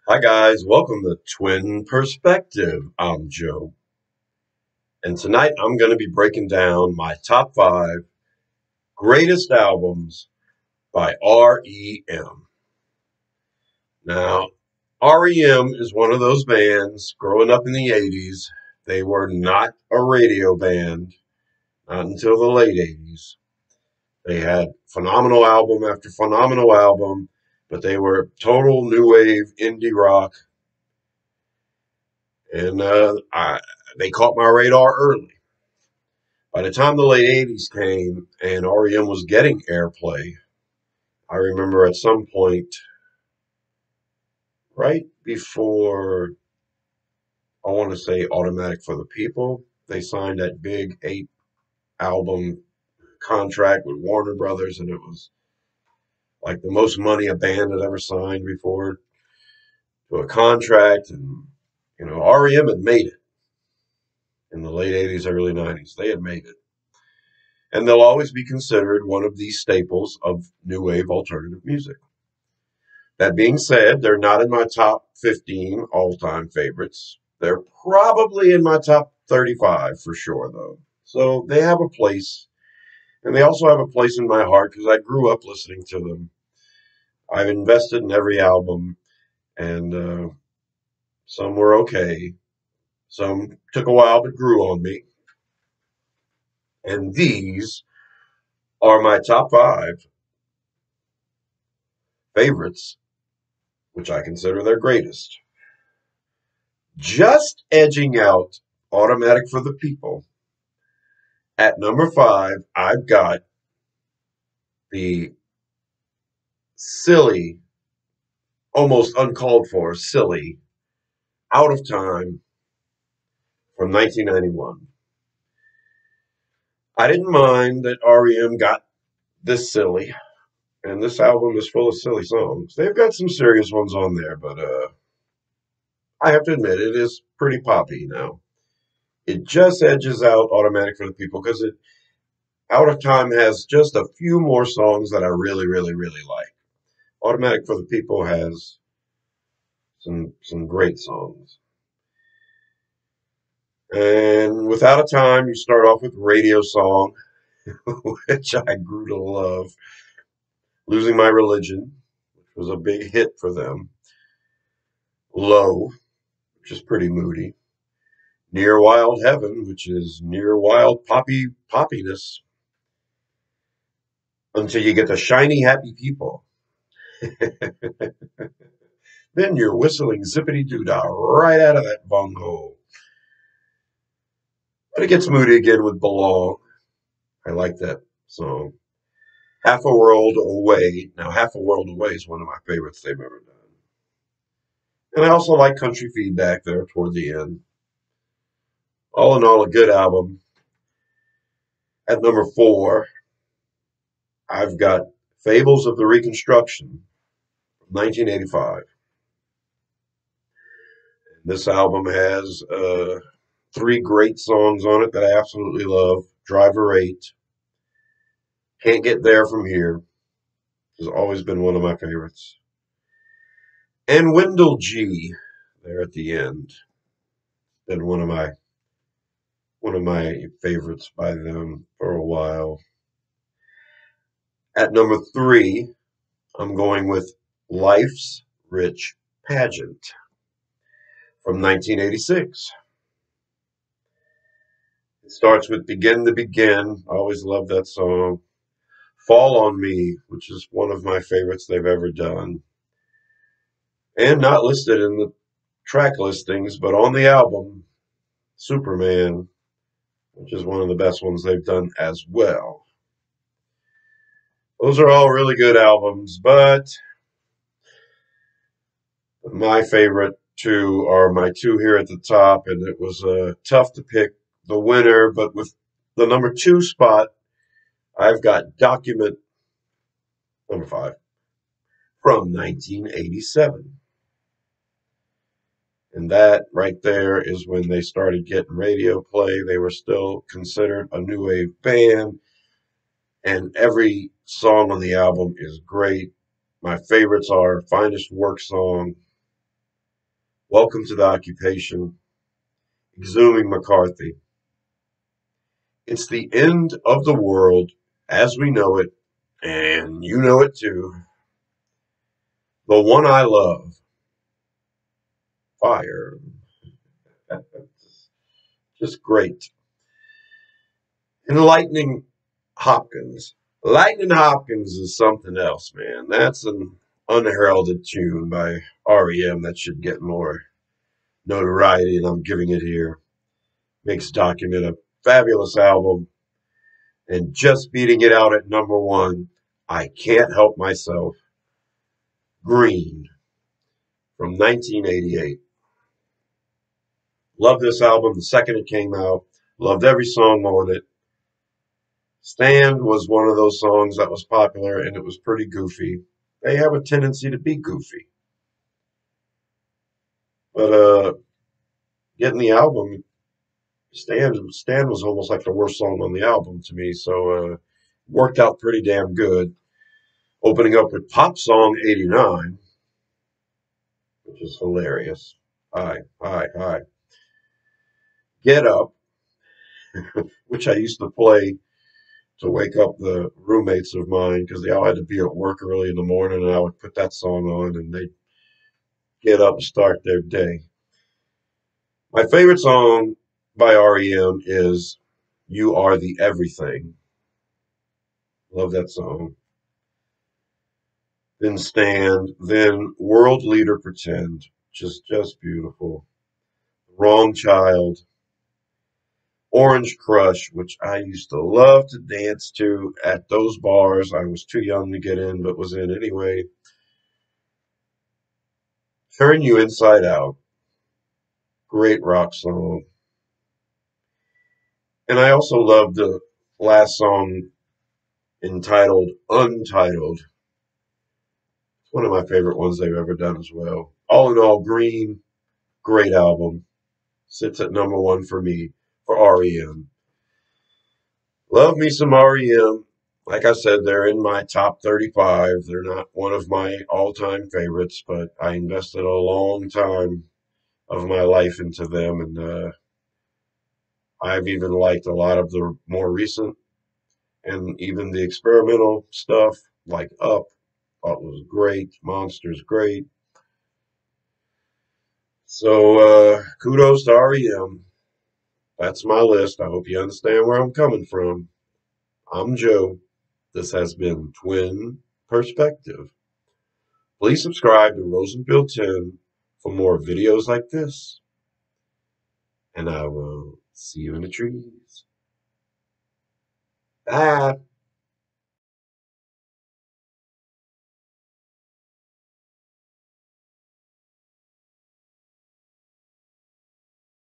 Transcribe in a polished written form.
Hi guys, welcome to Twin Perspective. I'm Joe, and tonight I'm going to be breaking down my top five greatest albums by R.E.M. Now, R.E.M. is one of those bands growing up in the 80s. They were not a radio band, not until the late 80s. They had phenomenal album after phenomenal album, but they were total new wave indie rock, and they caught my radar early. By the time the late 80s came and REM was getting airplay, I remember at some point, right before, I want to say Automatic for the People, they signed that big 8 album contract with Warner Brothers, and it was like the most money a band had ever signed before to a contract. And, REM had made it in the late 80s, early 90s. They had made it. And they'll always be considered one of the staples of new wave alternative music. That being said, they're not in my top 15 all-time favorites. They're probably in my top 35 for sure, though. So they have a place, and they also have a place in my heart because I grew up listening to them. I've invested in every album, and some were okay. Some took a while but grew on me. And these are my top five favorites, which I consider their greatest. Just edging out Automatic for the People. At number five, I've got the silly, almost uncalled for, silly, Out of Time from 1991. I didn't mind that REM got this silly, and this album is full of silly songs. They've got some serious ones on there, but I have to admit it is pretty poppy now. It just edges out Automatic for the People because it Out of Time has just a few more songs that I really, really, really like. Automatic for the People has some great songs. And without a time, you start off with Radio Song, which I grew to love. Losing My Religion, which was a big hit for them. Low, which is pretty moody. Near Wild Heaven, which is near wild poppiness. Until you get the Shiny Happy People. Then you're whistling zippity doo dah right out of that bunghole. But it gets moody again with Belong. I like that song. Half a World Away. Now, Half a World Away is one of my favorites they've ever done. And I also like Country Feedback there toward the end. All in all, a good album. At number four, I've got Fables of the Reconstruction from 1985. This album has 3 great songs on it that I absolutely love. Driver 8, Can't Get There From Here has always been one of my favorites. And Wendell G there at the end. Been one of my favorites by them for a while. At number 3, I'm going with Life's Rich Pageant from 1986. It starts with Begin to Begin. I always love that song. Fall on Me, which is one of my favorites they've ever done. And not listed in the track listings, but on the album, Superman, which is one of the best ones they've done as well. Those are all really good albums, but my favorite two are my two here at the top, and it was tough to pick the winner, but with the number 2 spot, I've got Document number 5 from 1987. And that right there is when they started getting radio play. They were still considered a new wave band, and every song on the album is great. My favorites are Finest Work Song, Welcome to the Occupation, Exhuming McCarthy. It's the end of the world as we know it, and you know it too. The one I love, fire. Just great. And Hopkins. Lightning Hopkins is something else, man. That's an unheralded tune by R.E.M. that should get more notoriety, and I'm giving it here. Makes Document a fabulous album, and just beating it out at number one, I Can't Help Myself. Green from 1988. Loved this album the second it came out. Loved every song on it. Stand was one of those songs that was popular and it was pretty goofy. They have a tendency to be goofy. But getting the album, Stand was almost like the worst song on the album to me, so worked out pretty damn good. Opening up with Pop Song 89, which is hilarious. Hi, hi, hi. Get Up, which I used to play to wake up the roommates of mine because they all had to be at work early in the morning, and I would put that song on and they'd get up and start their day. My favorite song by REM is You Are the Everything. Love that song. Then Stand, then World Leader Pretend. Just beautiful. Wrong Child. Orange Crush, which I used to love to dance to at those bars. I was too young to get in, but was in anyway. Turn You Inside Out. Great rock song. And I also love the last song entitled Untitled. It's one of my favorite ones they've ever done as well. All in all, Green, great album. Sits at number one for me for REM. Love me some REM. Like I said, they're in my top 35. They're not one of my all-time favorites, but I invested a long time of my life into them, and I've even liked a lot of the more recent and even the experimental stuff like Up. Thought was great. Monsters great. So kudos to REM. That's my list. I hope you understand where I'm coming from. I'm Joe. This has been Twin Perspective. Please subscribe to Rosenfield 10 for more videos like this. And I will see you in the trees. Bye.